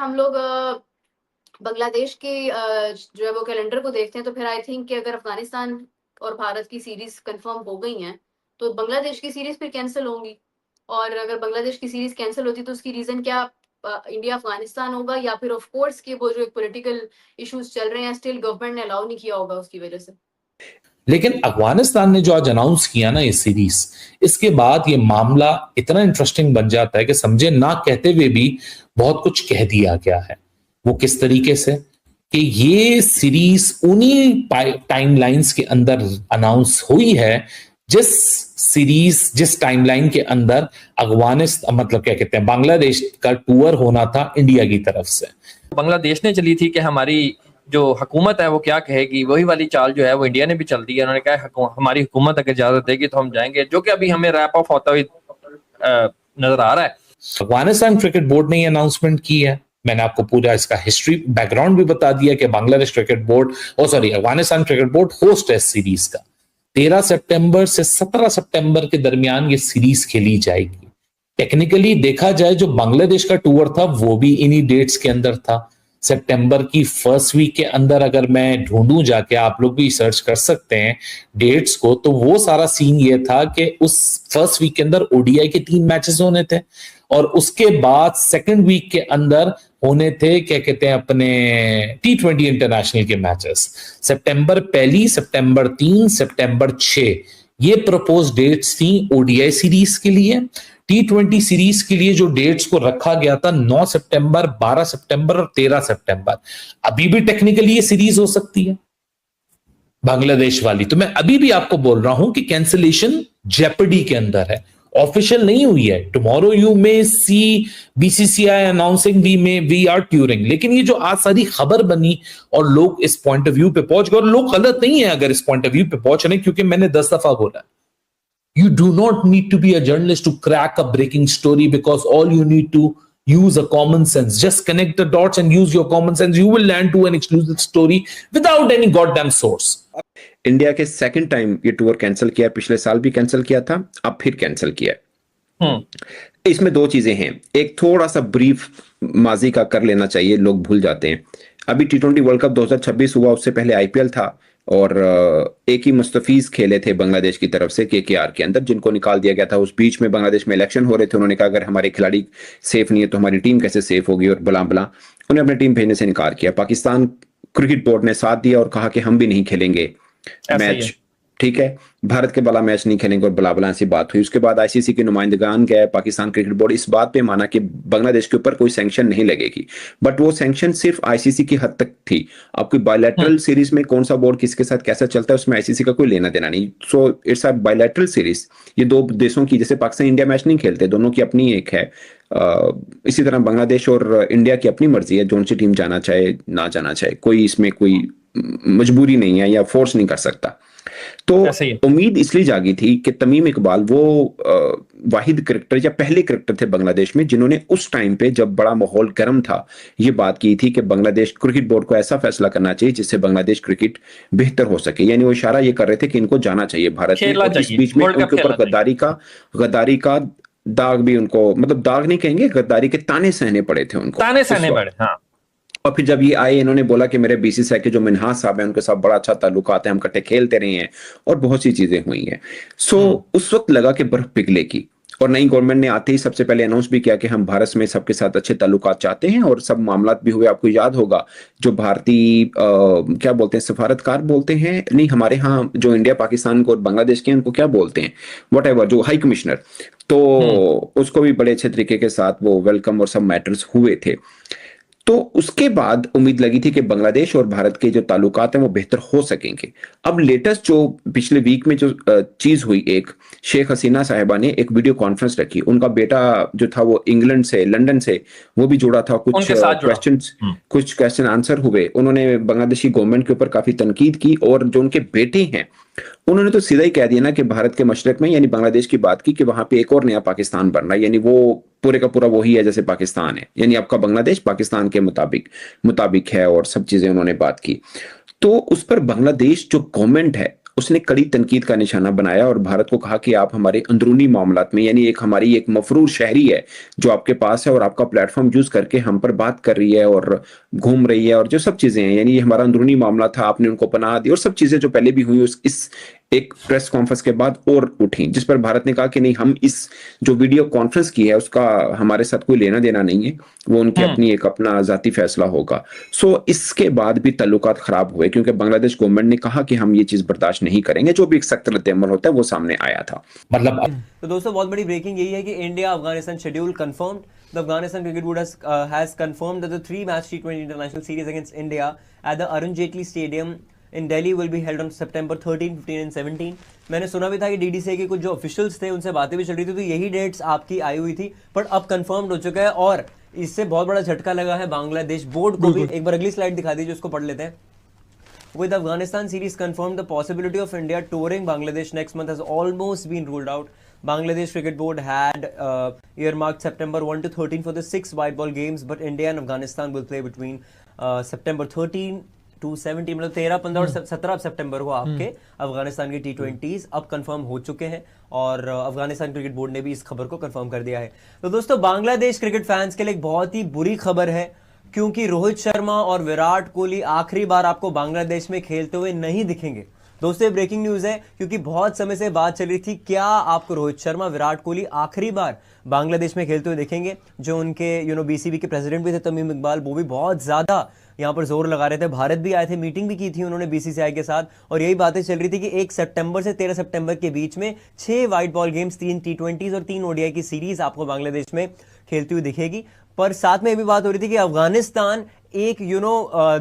हम लोग बांग्लादेश की जो है वो कैलेंडर को देखते हैं तो फिर आई थिंक कि अगर अफगानिस्तान और भारत की सीरीज कंफर्म हो गई हैं तो बांग्लादेश की सीरीज फिर कैंसिल होंगी। और अगर बांग्लादेश की सीरीज कैंसिल होती तो उसकी रीजन क्या इंडिया अफगानिस्तान होगा, या फिर ऑफ कोर्स कि वो जो एक पॉलिटिकल इश्यूज चल रहे हैं स्टिल गवर्नमेंट ने अलाउ नहीं किया होगा उसकी वजह से। लेकिन अफगानिस्तान ने जो आज अनाउंस किया ना ये सीरीज, इसके बाद ये मामला इतना इंटरेस्टिंग बन जाता है कि समझे ना कहते हुए भी बहुत कुछ कह दिया गया है। वो किस तरीके से कि ये सीरीज उन्हीं टाइमलाइंस के अंदर अनाउंस हुई है जिस टाइमलाइन के अंदर अफगानिस्तान मतलब क्या कहते हैं बांग्लादेश का टूर होना था इंडिया की तरफ से। बांग्लादेश ने चली थी कि हमारी जो हुकूमत है वो क्या कहेगी, वही वाली चाल जो है वो इंडिया ने भी चल दी है। उन्होंने कहा हमारी हुकूमत अगर इजाजत देगी तो हम जाएंगे, जो कि अभी हमें रैप ऑफ होता हुआ नजर आ रहा है। अफगानिस्तान क्रिकेट बोर्ड ने ये अनाउंसमेंट की है। मैंने आपको पूरा इसका हिस्ट्री बैकग्राउंड भी बता दिया कि Bangladesh cricket board Afghanistan cricket board host है इस सीरीज का। 13 सितंबर से 17 सितंबर के दरमियान ये सीरीज खेली जाएगी। टेक्निकली देखा जाए जो बांग्लादेश का टूर था वो भी इन्हीं डेट्स के अंदर था। सितंबर की फर्स्ट वीक के अंदर अगर मैं ढूंढूं जाके, आप लोग भी सर्च कर सकते हैं डेट्स को, तो वो सारा सीन ये था कि उस फर्स्ट वीक के अंदर ओडीआई के 3 मैचेस होने थे और उसके बाद सेकंड वीक के अंदर होने थे क्या कहते हैं अपने T20 इंटरनेशनल के मैचेस। सितंबर 1, सितंबर 3, सितंबर 6 ये प्रपोज डेट्स थी ओडीआई सीरीज के लिए। T20 सीरीज के लिए जो डेट्स को रखा गया था 9 सितंबर, 12 सितंबर और 13 सितंबर। अभी भी टेक्निकली ये सीरीज हो सकती है बांग्लादेश वाली। तो मैं अभी भी आपको बोल रहा हूं कि कैंसिलेशन जेपडी के अंदर है, ऑफिशियल नहीं हुई है। Tomorrow you may see BCCI announcing we are touring. लेकिन ये जो आज सारी खबर बनी और लोग इस पॉइंट ऑफ व्यू पे पहुंच गए, और लोग गलत नहीं है अगर इस पॉइंट ऑफ व्यू पे पहुंच रहे, क्योंकि मैंने 10 दफा बोला you do not need to be a journalist to crack a breaking story, because all you need to use a common sense. Just connect the dots and use your common sense. You will land to an exclusive story without any goddamn source. India के second time ये tour cancel किया, पिछले साल भी cancel किया था, अब फिर कैंसिल किया है। इसमें 2 चीजें हैं। एक थोड़ा सा ब्रीफ माजी का कर लेना चाहिए, लोग भूल जाते हैं। अभी T20 वर्ल्ड कप 2026 हुआ, उससे पहले आईपीएल था और एक ही मुस्तफीज खेले थे बांग्लादेश की तरफ से केकेआर के अंदर, जिनको निकाल दिया गया था। उस बीच में बांग्लादेश में इलेक्शन हो रहे थे। उन्होंने कहा अगर हमारे खिलाड़ी सेफ नहीं है तो हमारी टीम कैसे सेफ होगी, और बला बला उन्हें अपनी टीम भेजने से इनकार किया। पाकिस्तान क्रिकेट बोर्ड ने साथ दिया और कहा कि हम भी नहीं खेलेंगे मैच, ठीक है, भारत के बला मैच नहीं खेलेंगे, और बला बला ऐसी बात हुई। उसके बाद आईसीसी के नुमाइंदगान गए, पाकिस्तान क्रिकेट बोर्ड इस बात पे माना कि बांग्लादेश के ऊपर कोई सैंक्शन नहीं लगेगी, बट वो सैंक्शन सिर्फ आईसीसी की हद तक थी। अब कोई बायलैटरल सीरीज में कौन सा बोर्ड किसके साथ कैसा चलता है उसमें आईसीसी का कोई लेना देना नहीं। So it's a bilateral series. ये 2 देशों की, जैसे पाकिस्तान इंडिया मैच नहीं खेलते, दोनों की अपनी एक है। इसी तरह बांग्लादेश और इंडिया की अपनी मर्जी है, जोन सी टीम जाना चाहे ना जाना चाहे, कोई इसमें कोई मजबूरी नहीं है या फोर्स नहीं कर सकता। तो उम्मीद इसलिए जागी थी कि तमीम इकबाल वो वाहिद क्रिकेटर या पहले क्रिकेटर थे बांग्लादेश में जिन्होंने उस टाइम पे जब बड़ा माहौल गर्म था ये बात की थी कि बांग्लादेश क्रिकेट बोर्ड को ऐसा फैसला करना चाहिए जिससे बांग्लादेश क्रिकेट बेहतर हो सके। यानी वो इशारा ये कर रहे थे कि इनको जाना चाहिए भारत में। और इस बीच में उनके ऊपर गद्दारी का दाग भी, उनको मतलब दाग नहीं कहेंगे, गद्दारी के ताने सहने पड़े थे उनको, ताने सहने पड़े। हाँ। और फिर जब ये आए, इन्होंने बोला कि मेरे बीसीसीआई के जो मिन्हाज साहब हैं उनके साथ बड़ा अच्छा ताल्लुकात है, हम इकट्ठे खेलते रहे हैं और बहुत सी चीजें हुई हैं। उस वक्त लगा कि बर्फ पिघलेगी, और नई गवर्नमेंट ने आते ही सबसे पहले अनाउंस भी किया कि हम भारत में सबके साथ अच्छे ताल्लुकात चाहते हैं, और सब मामला भी हुए। आपको याद होगा जो भारतीय क्या बोलते हैं, सफारतकार बोलते हैं, नहीं हमारे यहाँ जो इंडिया पाकिस्तान को और बांग्लादेश के उनको क्या बोलते हैं, व्हाटएवर, जो हाई कमिश्नर, तो उसको भी बड़े अच्छे तरीके के साथ वो वेलकम और सब मैटर्स हुए थे। तो उसके बाद उम्मीद लगी थी कि बांग्लादेश और भारत के जो ताल्लुकात हैं वो बेहतर हो सकेंगे। अब लेटेस्ट जो पिछले वीक में जो चीज हुई, एक शेख हसीना साहिबा ने एक वीडियो कॉन्फ्रेंस रखी, उनका बेटा जो था वो इंग्लैंड से, लंदन से, वो भी जुड़ा था, कुछ क्वेश्चन आंसर हुए। उन्होंने बांग्लादेशी गवर्नमेंट के ऊपर काफी तनकीद की, और जो उनके बेटे हैं उन्होंने तो सीधा ही कह दिया ना कि भारत के मशरक में यानी बांग्लादेश की बात की कि वहां पे एक और नया पाकिस्तान बन रहा है, यानी वो पूरे का पूरा वही है जैसे पाकिस्तान है, यानी आपका बांग्लादेश पाकिस्तान के मुताबिक है, और सब चीजें उन्होंने बात की। तो उस पर बांग्लादेश जो गवर्नमेंट है उसने कड़ी तनकीद का निशाना बनाया और भारत को कहा कि आप हमारे अंदरूनी मामलात में, यानी हमारी एक मफरूर शहरी है जो आपके पास है और आपका प्लेटफॉर्म यूज करके हम पर बात कर रही है और घूम रही है और जो सब चीजें हैं, यानी ये हमारा अंदरूनी मामला था, आपने उनको पनाह दी और सब चीजें जो पहले भी हुई इस एक प्रेस कॉन्फ्रेंस के बाद और उठी, जिस पर भारत ने कहा कि नहीं, हम इस जो वीडियो कॉन्फ्रेंस की है उसका हमारे साथ कोई लेना देना नहीं है, वो उनकी अपनी एक अपना जाती फैसला होगा। सो इसके बाद भी ताल्लुकात खराब हुए क्योंकि बांग्लादेश गवर्नमेंट ने कहा कि हम ये चीज बर्दाश्त नहीं करेंगे, जो भी एक सख्त रद्द-ए-अमल होता है वो सामने आया था। मतलब तो दोस्तों बहुत बड़ी ब्रेकिंग यही है कि India Afghanistan schedule confirmed. The Afghanistan cricket board has confirmed that the 3-match T20 international series against India at the Arun Jaitley Stadium in Delhi will be held on September 13, 15 and 17। मैंने सुना भी था कि DDCA के कुछ जो ऑफिशियल्स थे उनसे बातें भी चल रही थी, तो यही डेट्स आपकी आई हुई थी, पर अब कंफर्म्ड हो चुका है और इससे बहुत बड़ा झटका लगा है बांग्लादेश बोर्ड को भी। एक बार अगली स्लाइड दिखा दीजिए, उसको पढ़ लेते हैं। With Afghanistan series confirmed, the possibility of India touring Bangladesh next month has almost been ruled out. Bangladesh Cricket Board had earmarked September 1 to 13 for the 6 white ball games, but India and Afghanistan will play between September 13 to 17, मतलब 13, 15 और 17 सितंबर को आपके अफगानिस्तान के T20s अब confirm हो चुके हैं और अफगानिस्तान क्रिकेट बोर्ड ने भी इस खबर को कंफर्म कर दिया है। तो दोस्तों बांग्लादेश क्रिकेट फैंस के लिए एक बहुत ही बुरी खबर है, क्योंकि रोहित शर्मा और विराट कोहली आखिरी बार आपको बांग्लादेश में खेलते हुए नहीं दिखेंगे। दोस्तों ये ब्रेकिंग न्यूज है, क्योंकि बहुत समय से बात चल रही थी क्या आपको रोहित शर्मा विराट कोहली आखिरी बार बांग्लादेश में खेलते हुए दिखेंगे। जो उनके बीसीबी के प्रेसिडेंट भी थे तमीम इकबाल, वो भी बहुत ज्यादा यहाँ पर जोर लगा रहे थे। भारत भी आए थे, मीटिंग भी की थी उन्होंने बीसीसीआई के साथ, और यही बातें चल रही थी कि 1 सितंबर से 13 सितंबर के बीच में 6 व्हाइट बॉल गेम्स, 3 T20s और 3 ODI की सीरीज आपको बांग्लादेश में खेलती हुई दिखेगी। पर साथ में ये भी बात हो रही थी कि अफगानिस्तान एक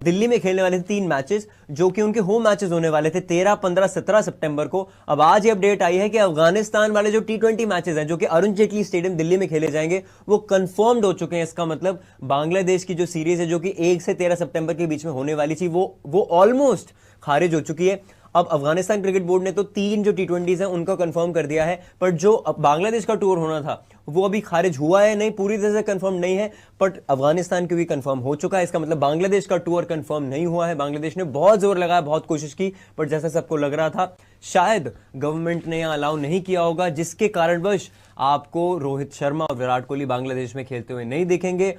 दिल्ली में खेलने वाले थे 3 मैचेस, जो कि उनके होम मैचेस होने वाले थे 13, 15, 17 सितंबर को। अब आज ये अपडेट आई है कि अफगानिस्तान वाले जो T20 मैचेस हैं, जो कि अरुण जेटली स्टेडियम दिल्ली में खेले जाएंगे, वो कंफर्म्ड हो चुके हैं। इसका मतलब बांग्लादेश की जो सीरीज है, जो कि 1 से 13 सितंबर के बीच में होने वाली थी, वो ऑलमोस्ट खारिज हो चुकी है। अब अफगानिस्तान क्रिकेट बोर्ड ने तो 3 जो T20s हैं उनको कंफर्म कर दिया है, पर जो बांग्लादेश का टूर होना था वो अभी खारिज हुआ है, नहीं पूरी तरह से कंफर्म नहीं है, बट अफगानिस्तान की भी कंफर्म हो चुका है। इसका मतलब बांग्लादेश का टूर कंफर्म नहीं हुआ है। बांग्लादेश ने बहुत जोर लगाया, बहुत कोशिश की, पर जैसा सबको लग रहा था शायद गवर्नमेंट ने यहां अलाउ नहीं किया होगा, जिसके कारणवश आपको रोहित शर्मा और विराट कोहली बांग्लादेश में खेलते हुए नहीं दिखेंगे।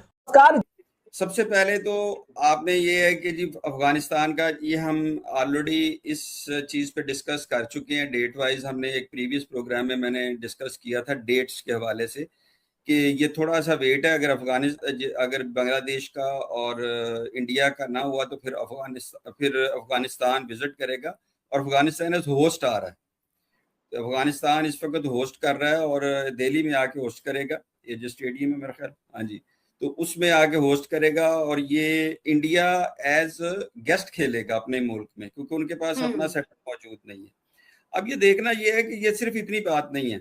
सबसे पहले तो आपने ये है कि जी अफगानिस्तान का ये हम ऑलरेडी इस चीज पे डिस्कस कर चुके हैं डेट वाइज। हमने एक प्रीवियस प्रोग्राम में मैंने डिस्कस किया था डेट्स के हवाले से कि ये थोड़ा सा वेट है। अगर बांग्लादेश का और इंडिया का ना हुआ तो फिर अफगानिस्तान विजिट करेगा, और अफगानिस्तान होस्ट आ रहा है। तो अफगानिस्तान इस वक्त होस्ट कर रहा है और दिल्ली में आके होस्ट करेगा, ये जो स्टेडियम है मेरा ख्याल, हाँ जी, तो उसमें आके होस्ट करेगा। और ये इंडिया एज गेस्ट खेलेगा अपने मुल्क में, क्योंकि उनके पास अपना सेटअप मौजूद नहीं है। अब ये देखना ये है कि ये सिर्फ इतनी बात नहीं है,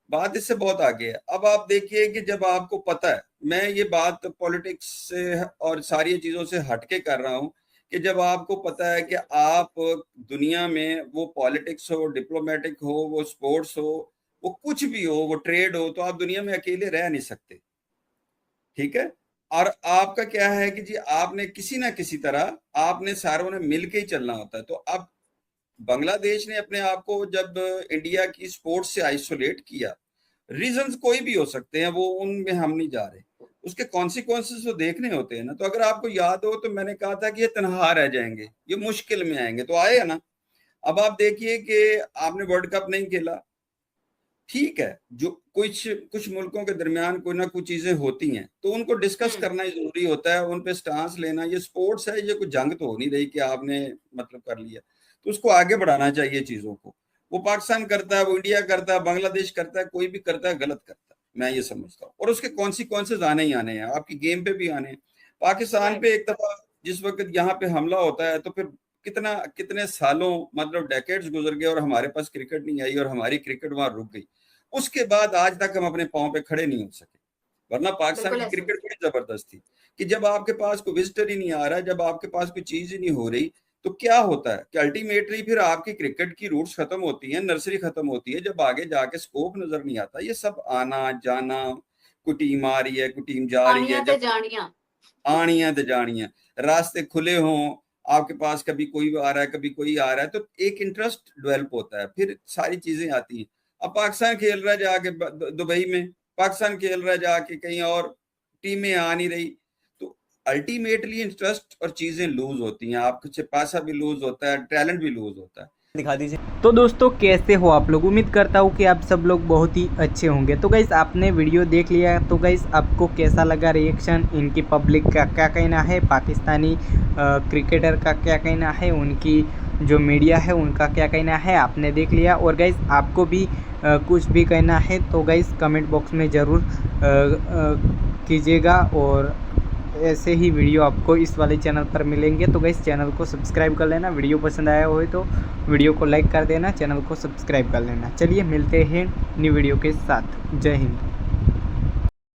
बात इससे बहुत आगे है। अब आप देखिए कि जब आपको पता है, मैं ये बात पॉलिटिक्स से और सारी चीजों से हटके कर रहा हूँ, कि जब आपको पता है कि आप दुनिया में, वो पॉलिटिक्स हो, डिप्लोमेटिक हो, वो स्पोर्ट्स हो, वो कुछ भी हो, वो ट्रेड हो, तो आप दुनिया में अकेले रह नहीं सकते, ठीक है। और आपका क्या है कि जी आपने किसी ना किसी तरह आपने सारों ने मिल के ही चलना होता है। तो अब बांग्लादेश ने अपने आप को जब इंडिया की स्पोर्ट्स से आइसोलेट किया, रीजंस कोई भी हो सकते हैं, वो उनमें हम नहीं जा रहे, उसके कॉन्सिक्वेंसेस तो देखने होते हैं ना। तो अगर आपको याद हो तो मैंने कहा था कि ये तनहा रह जाएंगे, ये मुश्किल में आएंगे, तो आए ना। अब आप देखिए कि आपने वर्ल्ड कप नहीं खेला, ठीक है, जो कुछ मुल्कों के दरमियान कोई ना कुछ चीजें होती हैं तो उनको डिस्कस करना ही जरूरी होता है, उन पे स्टांस लेना। ये स्पोर्ट्स है, ये कोई जंग तो हो नहीं रही कि आपने मतलब कर लिया, तो उसको आगे बढ़ाना चाहिए चीजों को। वो पाकिस्तान करता है, वो इंडिया करता है, बांग्लादेश करता है, कोई भी करता है, गलत करता है, मैं ये समझता हूँ। और उसके कॉन्सिक्वेंसेज आने ही आने हैं, आपकी गेम पे भी आने हैं। पाकिस्तान पे एक दफा जिस वक्त यहाँ पे हमला होता है तो फिर कितने सालों, मतलब डेकेड्स गुजर गए और हमारे पास क्रिकेट नहीं आई और हमारी क्रिकेट वहां रुक गई। उसके बाद आज तक हम अपने पांव पे खड़े नहीं हो सके। वरना पाकिस्तान की क्रिकेट बड़ी जबरदस्त थी कि जब आपके पास कोई विजिटर ही नहीं आ रहा, जब आपके पास कोई चीज ही नहीं हो रही, तो क्या होता है कि अल्टीमेटली फिर आपकी क्रिकेट की रूट्स खत्म होती हैं, नर्सरी खत्म होती है, जब आगे जाके स्कोप नजर नहीं आता। ये सब आना जाना, कोई टीम आ रही है, कोई टीम जा रही है, जब आनियां ते जानियां, रास्ते खुले हों, आपके पास कभी कोई आ रहा है, कभी कोई आ रहा है, तो एक इंटरेस्ट डेवलप होता है, फिर सारी चीजें आती हैं। अब पाकिस्तान खेल रहा है जाके दुबई में, पाकिस्तान खेल रहा है जाके कहीं और, टीमें आ नहीं रही, तो अल्टीमेटली इंटरेस्ट और चीजें लूज होती हैं, आपके पैसा भी लूज होता है, टैलेंट भी लूज होता है। दिखा दीजिए। तो दोस्तों कैसे हो आप लोग, उम्मीद करता हूँ कि आप सब लोग बहुत ही अच्छे होंगे। तो गाइस आपने वीडियो देख लिया, तो गाइस आपको कैसा लगा रिएक्शन, इनकी पब्लिक का क्या कहना है, पाकिस्तानी क्रिकेटर का क्या कहना है, उनकी जो मीडिया है उनका क्या कहना है, आपने देख लिया। और गाइस आपको भी कुछ भी कहना है तो गाइस कमेंट बॉक्स में ज़रूर कीजिएगा, और ऐसे ही वीडियो आपको इस वाले चैनल पर मिलेंगे। तो गाइस चैनल को सब्सक्राइब कर लेना, वीडियो पसंद आया हो तो वीडियो को लाइक कर देना, चैनल को सब्सक्राइब कर लेना। चलिए मिलते हैं न्यू वीडियो के साथ। जय हिंद।